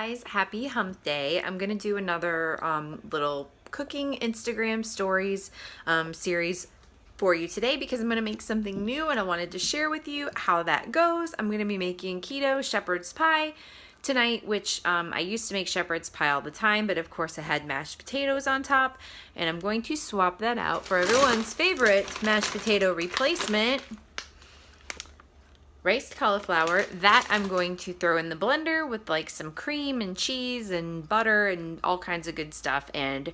guys, happy hump day. I'm gonna do another little cooking Instagram stories series for you today because I'm gonna make something new and I wanted to share with you how that goes. I'm gonna be making keto shepherd's pie tonight, which I used to make shepherd's pie all the time, but of course I had mashed potatoes on top, and I'm going to swap that out for everyone's favorite mashed potato replacement, riced cauliflower. That I'm going to throw in the blender with like some cream and cheese and butter and all kinds of good stuff, and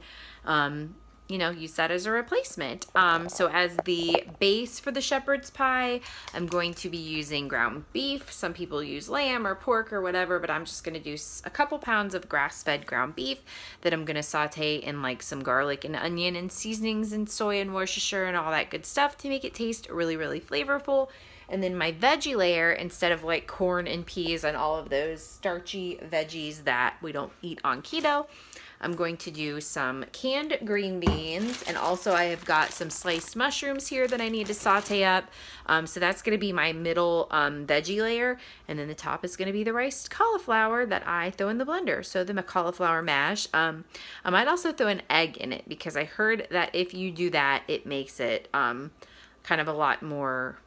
you know, use that as a replacement. So as the base for the shepherd's pie, I'm going to be using ground beef. Some people use lamb or pork or whatever, but I'm just going to do a couple pounds of grass-fed ground beef that I'm going to saute in like some garlic and onion and seasonings and soy and Worcestershire and all that good stuff to make it taste really, really flavorful. And then my veggie layer, instead of like corn and peas and all of those starchy veggies that we don't eat on keto, I'm going to do some canned green beans, and also I have got some sliced mushrooms here that I need to saute up. So that's going to be my middle veggie layer, and then the top is going to be the riced cauliflower that I throw in the blender. So the cauliflower mash. I might also throw an egg in it because I heard that if you do that, it makes it kind of a lot more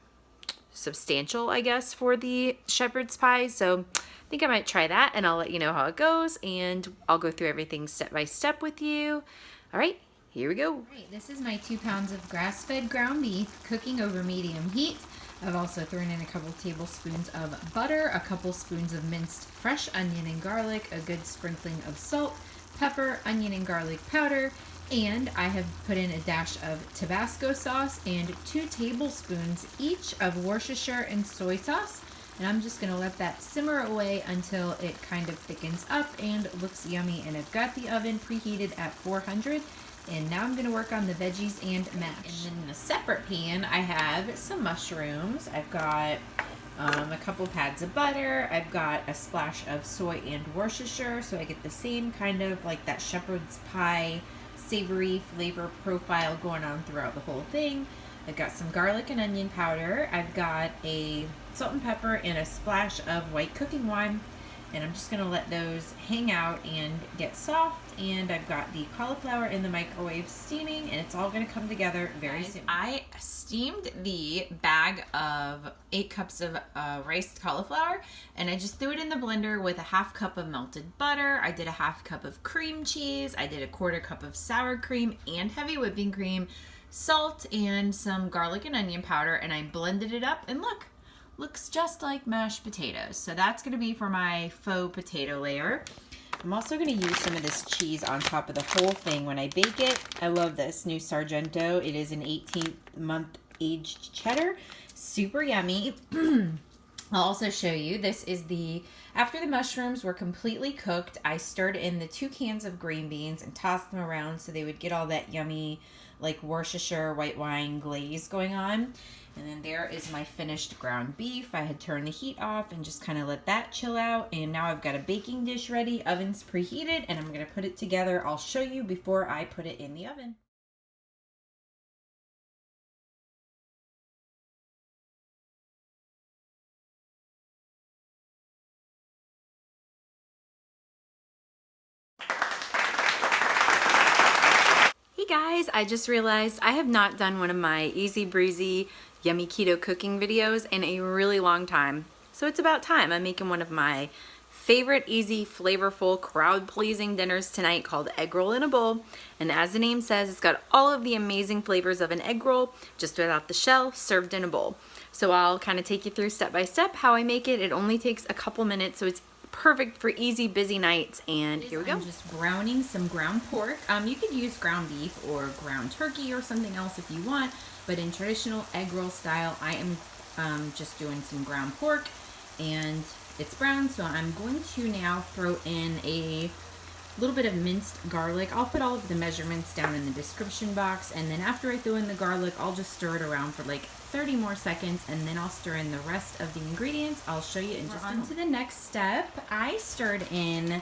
substantial, I guess, for the shepherd's pie. So I think I might try that, and I'll let you know how it goes, and I'll go through everything step by step with you. All right, here we go. All right, this is my 2 pounds of grass-fed ground beef cooking over medium heat. I've also thrown in a couple tablespoons of butter, a couple spoons of minced fresh onion and garlic, a good sprinkling of salt, pepper, onion and garlic powder, and I have put in a dash of Tabasco sauce and 2 tablespoons each of Worcestershire and soy sauce. And I'm just going to let that simmer away until it kind of thickens up and looks yummy. And I've got the oven preheated at 400. And now I'm going to work on the veggies and mash. And then in a separate pan, I have some mushrooms. I've got a couple pads of butter. I've got a splash of soy and Worcestershire, so I get the same kind of like that shepherd's pie savory flavor profile going on throughout the whole thing. I've got some garlic and onion powder. I've got a salt and pepper and a splash of white cooking wine. And I'm just going to let those hang out and get soft. And I've got the cauliflower in the microwave steaming, and it's all going to come together very soon. I steamed the bag of 8 cups of riced cauliflower, and I just threw it in the blender with a ½ cup of melted butter. I did a ½ cup of cream cheese. I did a ¼ cup of sour cream and heavy whipping cream, salt, and some garlic and onion powder, and I blended it up, and look, looks just like mashed potatoes. So that's going to be for my faux potato layer. I'm also going to use some of this cheese on top of the whole thing when I bake it. I love this new Sargento. It is an 18-month aged cheddar. Super yummy. I'll also show you, this is after the mushrooms were completely cooked, I stirred in the 2 cans of green beans and tossed them around so they would get all that yummy like Worcestershire white wine glaze going on. And then there is my finished ground beef. I had turned the heat off and just kind of let that chill out. And now I've got a baking dish ready. Oven's preheated, and I'm going to put it together. I'll show you before I put it in the oven. Hey guys, I just realized I have not done one of my easy breezy yummy keto cooking videos in a really long time. So it's about time. I'm making one of my favorite easy, flavorful, crowd-pleasing dinners tonight called egg roll in a bowl. And as the name says, it's got all of the amazing flavors of an egg roll, just without the shell, served in a bowl. So I'll kind of take you through step by step how I make it. It only takes a couple minutes, so it's perfect for easy, busy nights. And here we go. I'm just browning some ground pork. You could use ground beef or ground turkey or something else if you want, but in traditional egg roll style, I am just doing some ground pork, and it's brown, so I'm going to now throw in a little bit of minced garlic. I'll put all of the measurements down in the description box, and then after I throw in the garlic, I'll just stir it around for like 30 more seconds, and then I'll stir in the rest of the ingredients. I'll show you in just a moment. On to the next step. I stirred in,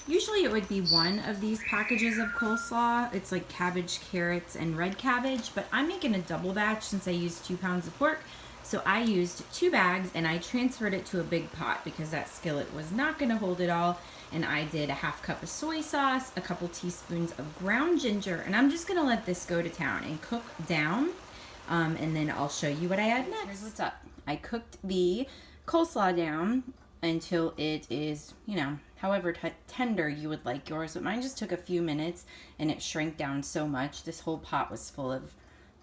usually it would be one of these packages of coleslaw. It's like cabbage, carrots, and red cabbage, but I'm making a double batch since I used 2 pounds of pork. So I used 2 bags, and I transferred it to a big pot because that skillet was not going to hold it all. and I did a 1/2 cup of soy sauce, a couple teaspoons of ground ginger, and I'm just gonna let this go to town and cook down, and then I'll show you what I add next. Here's what's up. I cooked the coleslaw down until it is, you know, however tender you would like yours, but mine just took a few minutes and it shrank down so much. This whole pot was full of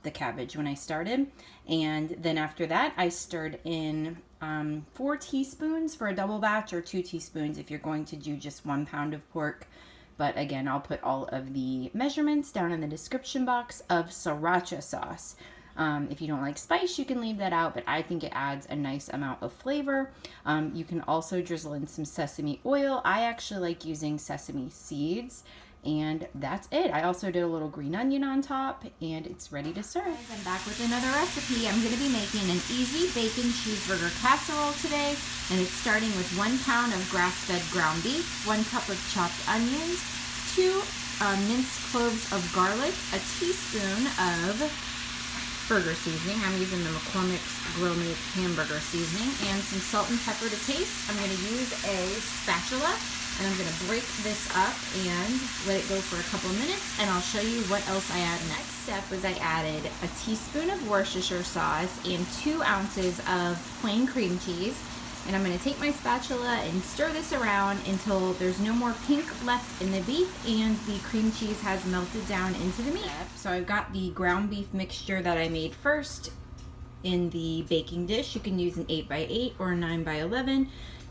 the cabbage when I started, and then after that I stirred in 4 teaspoons for a double batch, or 2 teaspoons if you're going to do just 1 pound of pork. But again, I'll put all of the measurements down in the description box of sriracha sauce. If you don't like spice, you can leave that out, but I think it adds a nice amount of flavor. You can also drizzle in some sesame oil. I actually like using sesame seeds, and that's it. I also did a little green onion on top, and it's ready to serve. Guys, I'm back with another recipe. I'm going to be making an easy bacon cheeseburger casserole today, and it's starting with 1 pound of grass-fed ground beef, 1 cup of chopped onions, 2 minced cloves of garlic, a teaspoon of burger seasoning. I'm using the McCormick's Grill Make hamburger seasoning, and some salt and pepper to taste. I'm going to use a spatula, and I'm going to break this up and let it go for a couple of minutes, and I'll show you what else I add. Next step was I added a teaspoon of Worcestershire sauce and 2 ounces of plain cream cheese. And I'm going to take my spatula and stir this around until there's no more pink left in the beef and the cream cheese has melted down into the meat. So I've got the ground beef mixture that I made first in the baking dish. You can use an 8x8 or a 9x11.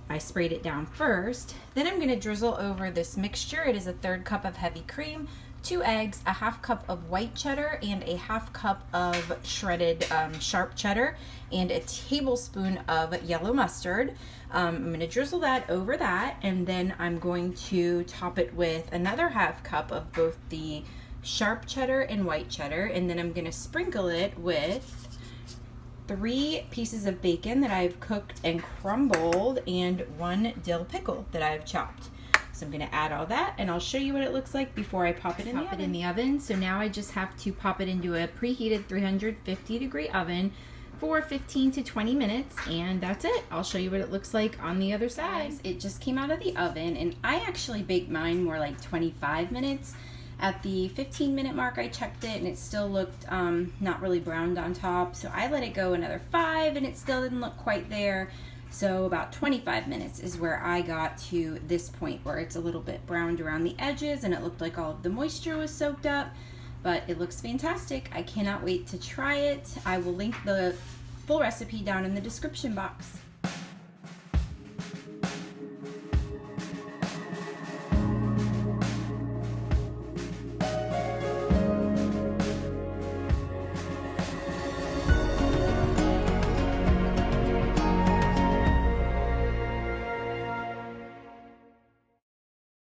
I sprayed it down first. Then I'm going to drizzle over this mixture. It is a 1/3 cup of heavy cream, 2 eggs, a 1/2 cup of white cheddar, and a 1/2 cup of shredded sharp cheddar, and a tablespoon of yellow mustard. I'm going to drizzle that over that, and then I'm going to top it with another 1/2 cup of both the sharp cheddar and white cheddar, and then I'm going to sprinkle it with 3 pieces of bacon that I've cooked and crumbled, and 1 dill pickle that I've chopped. So I'm going to add all that, and I'll show you what it looks like before I pop it in the oven. So now I just have to pop it into a preheated 350-degree oven for 15 to 20 minutes, and that's it. I'll show you what it looks like on the other side. It just came out of the oven, and I actually baked mine more like 25 minutes. At the 15-minute mark, I checked it, and it still looked not really browned on top. So I let it go another 5, and it still didn't look quite there. So about 25 minutes is where I got to this point where it's a little bit browned around the edges and it looked like all of the moisture was soaked up, but it looks fantastic. I cannot wait to try it. I will link the full recipe down in the description box.